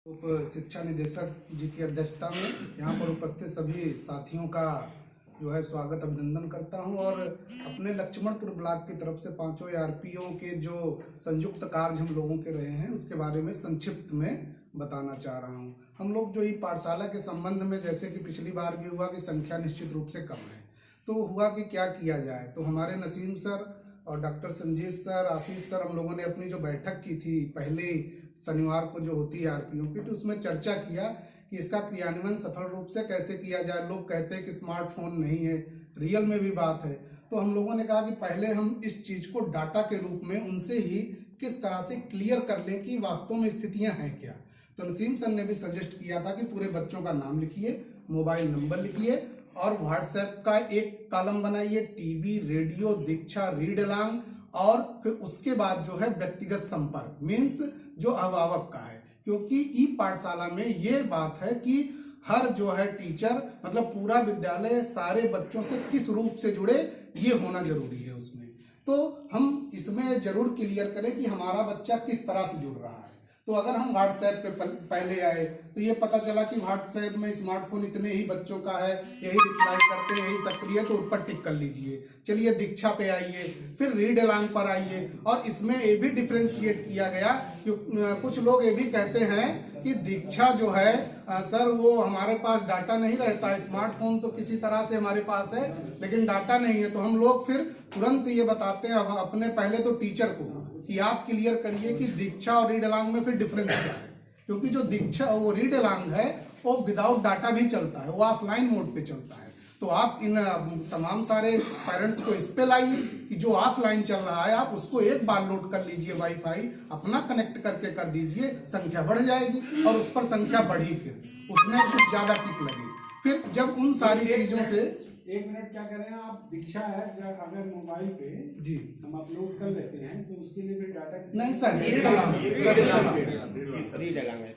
उप शिक्षा निदेशक जी की अध्यक्षता में यहाँ पर उपस्थित सभी साथियों का जो है स्वागत अभिनंदन करता हूँ और अपने लक्ष्मणपुर ब्लॉक की तरफ से पांचों आरपीओ के जो संयुक्त कार्य हम लोगों के रहे हैं उसके बारे में संक्षिप्त में बताना चाह रहा हूँ। हम लोग जो ई पाठशाला के संबंध में जैसे कि पिछली बार भी हुआ कि संख्या निश्चित रूप से कम है, तो हुआ कि क्या किया जाए। तो हमारे नसीम सर और डॉक्टर संजीत सर, आशीष सर, हम लोगों ने अपनी जो बैठक की थी पहले शनिवार को जो होती है आरपीओ की, तो उसमें चर्चा किया कि इसका क्रियान्वयन सफल रूप से कैसे किया जाए। लोग कहते हैं कि स्मार्टफोन नहीं है, रियल में भी बात है। तो हम लोगों ने कहा कि पहले हम इस चीज को डाटा के रूप में उनसे ही किस तरह से क्लियर कर लें कि वास्तव में स्थितियां हैं क्या। तो नसीम सर ने भी सजेस्ट किया था कि पूरे बच्चों का नाम लिखिए, मोबाइल नंबर लिखिए और व्हाट्सएप का एक कॉलम बनाइए, टीबी, रेडियो, दीक्षा, रीड अलांग, और फिर उसके बाद जो है व्यक्तिगत संपर्क मीन्स जो अभिभावक का है। क्योंकि ई पाठशाला में ये बात है कि हर जो है टीचर मतलब पूरा विद्यालय सारे बच्चों से किस रूप से जुड़े ये होना जरूरी है उसमें। तो हम इसमें जरूर क्लियर करें कि हमारा बच्चा किस तरह से जुड़ रहा है। तो अगर हम व्हाट्सएप पे पहले आए तो ये पता चला कि व्हाट्सएप में स्मार्टफोन इतने ही बच्चों का है, यही रिप्लाई करते हैं, यही सक्रिय, तो ऊपर टिक कर लीजिए। चलिए दीक्षा पे आइए, फिर रीड अलांग पर आइए। और इसमें ये भी डिफ्रेंशिएट किया गया कि कुछ लोग ये भी कहते हैं कि दीक्षा जो है सर वो हमारे पास डाटा नहीं रहता है, स्मार्टफोन तो किसी तरह से हमारे पास है लेकिन डाटा नहीं है। तो हम लोग फिर तुरंत ये बताते हैं अपने पहले तो टीचर को कि आप क्लियर करिए कि दीक्षा और रीड अलांग में फिर डिफरेंस क्या है। क्योंकि जो दीक्षा वो रीड अलांग है वो विदाउट डाटा भी चलता है, वो ऑफलाइन मोड पे चलता है। तो आप इन तमाम सारे पेरेंट्स को इस पे लाइए कि जो ऑफलाइन चल रहा है आप उसको एक बार लोड कर लीजिए, वाईफाई अपना कनेक्ट करके कर दीजिए, संख्या बढ़ जाएगी। और उस पर संख्या बढ़ी, फिर उसमें कुछ ज्यादा टिक लगी। फिर जब उन सारी चीजों से एक मिनट क्या करें आप, दीक्षा है अगर मोबाइल पे जी हम अपलोड कर लेते हैं तो उसके लिए भी डाटा नहीं सर,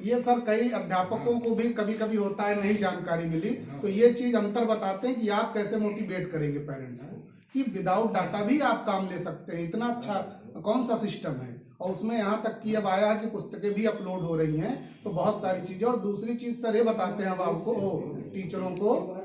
ये सर कई अध्यापकों को भी कभी कभी होता है नहीं जानकारी मिली, तो ये चीज अंतर बताते हैं कि आप कैसे मोटिवेट करेंगे पेरेंट्स को कि विदाउट डाटा भी आप काम ले सकते हैं। इतना अच्छा कौन सा सिस्टम है। और उसमें यहाँ तक कि अब आया है कि पुस्तकें भी अपलोड हो रही हैं, तो बहुत सारी चीजें। और दूसरी चीज सर ये बताते हैं अब आपको टीचरों को,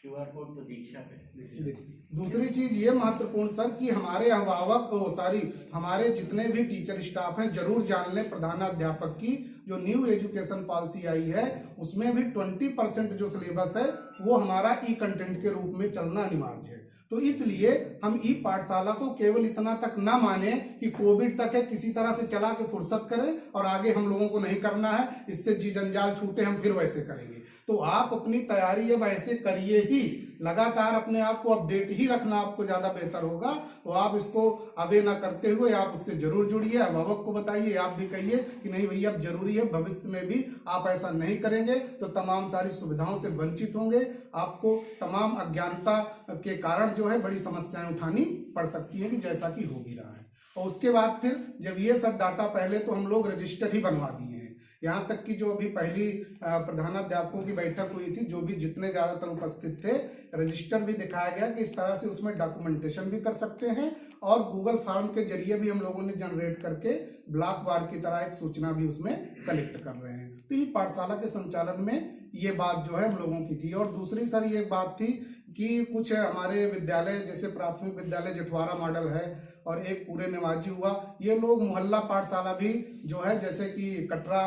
QR कोड तो दीक्षा पे। दूसरी चीज ये महत्वपूर्ण सर कि हमारे अभिभावक हमारे जितने भी टीचर स्टाफ हैं जरूर जान लें प्रधानाध्यापक की जो न्यू एजुकेशन पॉलिसी आई है उसमें भी 20% जो सिलेबस है वो हमारा ई कंटेंट के रूप में चलना अनिवार्य है। तो इसलिए हम ई पाठशाला को केवल इतना तक ना माने कि कोविड तक है किसी तरह से चला के फुर्सत करें और आगे हम लोगों को नहीं करना है, इससे जी जंजाल छूटे हम फिर वैसे करेंगे। तो आप अपनी तैयारी अब ऐसे करिए ही, लगातार अपने आप को अपडेट ही रखना आपको ज्यादा बेहतर होगा। तो आप इसको अवे ना करते हुए आप उससे जरूर जुड़िए, अभिभावक को बताइए, आप भी कहिए कि नहीं भैया अब जरूरी है, भविष्य में भी आप ऐसा नहीं करेंगे तो तमाम सारी सुविधाओं से वंचित होंगे। आपको तमाम अज्ञानता के कारण जो है बड़ी समस्याएं उठानी पड़ सकती है कि जैसा कि हो भी रहा है। और उसके बाद फिर जब ये सब डाटा, पहले तो हम लोग रजिस्टर ही बनवा दिए हैं। यहाँ तक कि जो अभी पहली प्रधानाध्यापकों की बैठक हुई थी, जो भी जितने ज्यादातर उपस्थित थे, रजिस्टर भी दिखाया गया कि इस तरह से उसमें डॉक्यूमेंटेशन भी कर सकते हैं और गूगल फॉर्म के जरिए भी हम लोगों ने जनरेट करके ब्लॉक वार की तरह एक सूचना भी उसमें कलेक्ट कर रहे हैं। तो ये पाठशाला के संचालन में ये बात जो है हम लोगों की थी। और दूसरी सर ये बात थी कि कुछ हमारे विद्यालय जैसे प्राथमिक विद्यालय जठवारा मॉडल है और एक पूरे निवाजी हुआ, ये लोग मोहल्ला पाठशाला भी जो है जैसे कि कटरा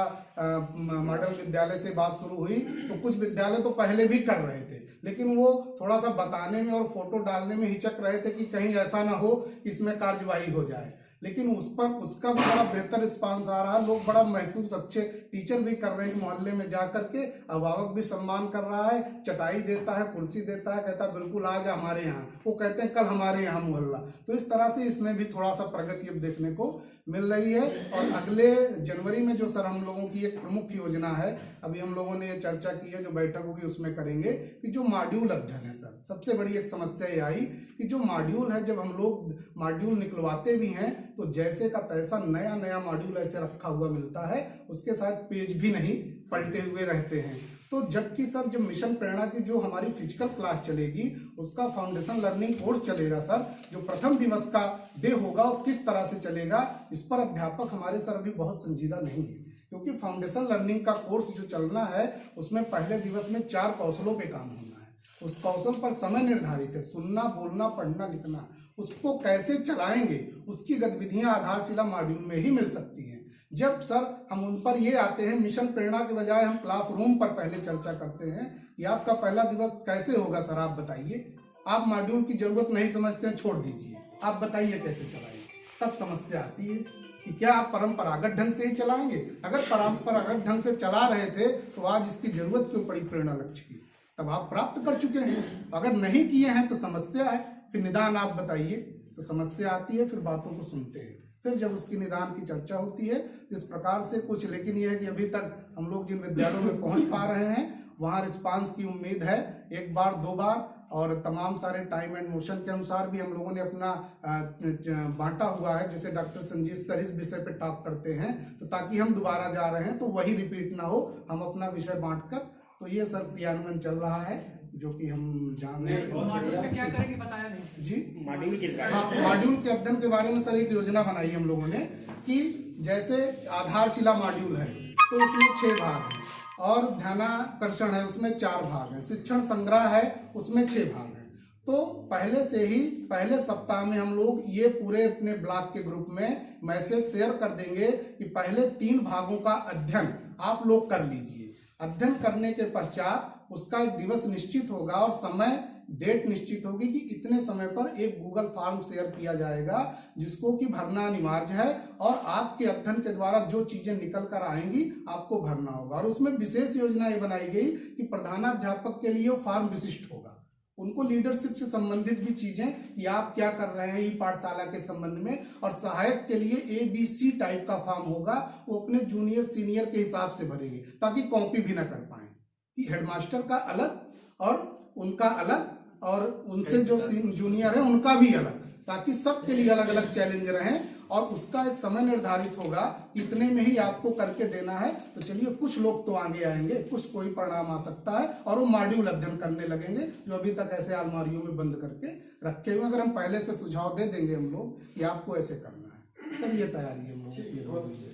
मॉडल विद्यालय से बात शुरू हुई तो कुछ विद्यालय तो पहले भी कर रहे थे, लेकिन वो थोड़ा सा बताने में और फोटो डालने में हिचक रहे थे कि कहीं ऐसा ना हो कि इसमें कार्यवाही हो जाए। लेकिन उसका भी बड़ा बेहतर रिस्पांस आ रहा है। लोग बड़ा महसूस अच्छे टीचर भी कर रहे हैं कि मोहल्ले में जा करके अभिभावक भी सम्मान कर रहा है, चटाई देता है, कुर्सी देता है, कहता है बिल्कुल आज हमारे यहाँ, वो कहते हैं कल हमारे यहाँ मोहल्ला। तो इस तरह से इसमें भी थोड़ा सा प्रगति अब देखने को मिल रही है। और अगले जनवरी में जो सर हम लोगों की एक प्रमुख योजना है, अभी हम लोगों ने ये चर्चा की है, जो बैठक होगी उसमें करेंगे कि जो मॉड्यूल अध्ययन है सर, सबसे बड़ी एक समस्या ये आई कि जो मॉड्यूल है, जब हम लोग मॉड्यूल निकलवाते भी हैं तो जैसे का तैसा नया नया मॉड्यूल ऐसे रखा हुआ मिलता है, उसके साथ पेज भी नहीं पलटे हुए रहते हैं। तो जबकि सर जब मिशन प्रेरणा की जो हमारी फिजिकल क्लास चलेगी उसका फाउंडेशन लर्निंग कोर्स चलेगा सर, जो प्रथम दिवस का डे होगा और किस तरह से चलेगा इस पर अध्यापक हमारे सर अभी बहुत संजीदा नहीं है। क्योंकि फाउंडेशन लर्निंग का कोर्स जो चलना है उसमें पहले दिवस में 4 कौशलों पे काम होना है। उस कौशल पर समय निर्धारित है, सुनना, बोलना, पढ़ना, लिखना। उसको कैसे चलाएंगे उसकी गतिविधियां आधारशिला मॉड्यूल में ही मिल सकती हैं। जब सर हम उन पर ये आते हैं, मिशन प्रेरणा के बजाय हम क्लासरूम पर पहले चर्चा करते हैं कि आपका पहला दिवस कैसे होगा सर, आप बताइए। आप मॉड्यूल की जरूरत नहीं समझते हैं, छोड़ दीजिए, आप बताइए कैसे चलाएंगे। तब समस्या आती है कि क्या आप परंपरागत ढंग से ही चलाएंगे। अगर परंपरागत ढंग से चला रहे थे तो आज इसकी जरूरत क्यों पड़ी प्रेरणा लक्ष्य की, तब आप प्राप्त कर चुके हैं। अगर नहीं किए हैं तो समस्या है, फिर निदान आप बताइए। तो समस्या आती है, फिर बातों को सुनते हैं, फिर जब उसकी निदान की चर्चा होती है इस प्रकार से कुछ। लेकिन यह है कि अभी तक हम लोग जिन विद्यालयों में पहुंच पा रहे हैं वहाँ रिस्पांस की उम्मीद है 1 बार 2 बार, और तमाम सारे टाइम एंड मोशन के अनुसार भी हम लोगों ने अपना बांटा हुआ है। जैसे डॉक्टर संजीव सर इस विषय पे टॉक करते हैं तो ताकि हम दोबारा जा रहे हैं तो वही रिपीट ना हो, हम अपना विषय बांटकर। तो ये सर क्रियान्वयन चल रहा है जो कि हम जान रहे हैं। मॉड्यूल में क्या करेंगे बताया नहीं जी, मॉड्यूल के मॉड्यूल के अध्ययन के बारे में सर एक योजना बनाई हम लोगों ने कि जैसे आधारशिला मॉड्यूल है तो उसमें 6 भाग हैं, और ध्यानाकर्षण है उसमें 4 भाग हैं, शिक्षण संग्रह है उसमें 6 भाग हैं। तो पहले से ही पहले सप्ताह में हम लोग ये पूरे अपने ब्लॉक के ग्रुप में मैसेज शेयर कर देंगे कि पहले 3 भागों का अध्ययन आप लोग कर लीजिए। अध्ययन करने के पश्चात उसका एक दिवस निश्चित होगा और समय डेट निश्चित होगी कि इतने समय पर एक गूगल फॉर्म शेयर किया जाएगा जिसको कि भरना अनिवार्य है, और आपके अध्ययन के द्वारा जो चीजें निकल कर आएंगी आपको भरना होगा। और उसमें विशेष योजना ये बनाई गई कि प्रधानाध्यापक के लिए वो फॉर्म विशिष्ट होगा, उनको लीडरशिप से संबंधित भी चीजें कि आप क्या कर रहे हैं ई पाठशाला के संबंध में, और सहायक के लिए ABC टाइप का फॉर्म होगा, वो अपने जूनियर सीनियर के हिसाब से भरेंगे ताकि कॉपी भी ना कर पाए कि हेडमास्टर का अलग और उनका अलग और उनसे जो जूनियर है उनका भी अलग, ताकि सबके लिए अलग अलग चैलेंज रहें। और उसका एक समय निर्धारित होगा कि इतने में ही आपको करके देना है। तो चलिए कुछ लोग तो आगे आएंगे, कुछ कोई परिणाम आ सकता है और वो मॉड्यूल अध्ययन करने लगेंगे जो अभी तक ऐसे अलमारियों में बंद करके रखे हुए। अगर हम पहले से सुझाव दे देंगे हम लोग कि आपको ऐसे करना है, सर ये तैयारी है हम लोगों की।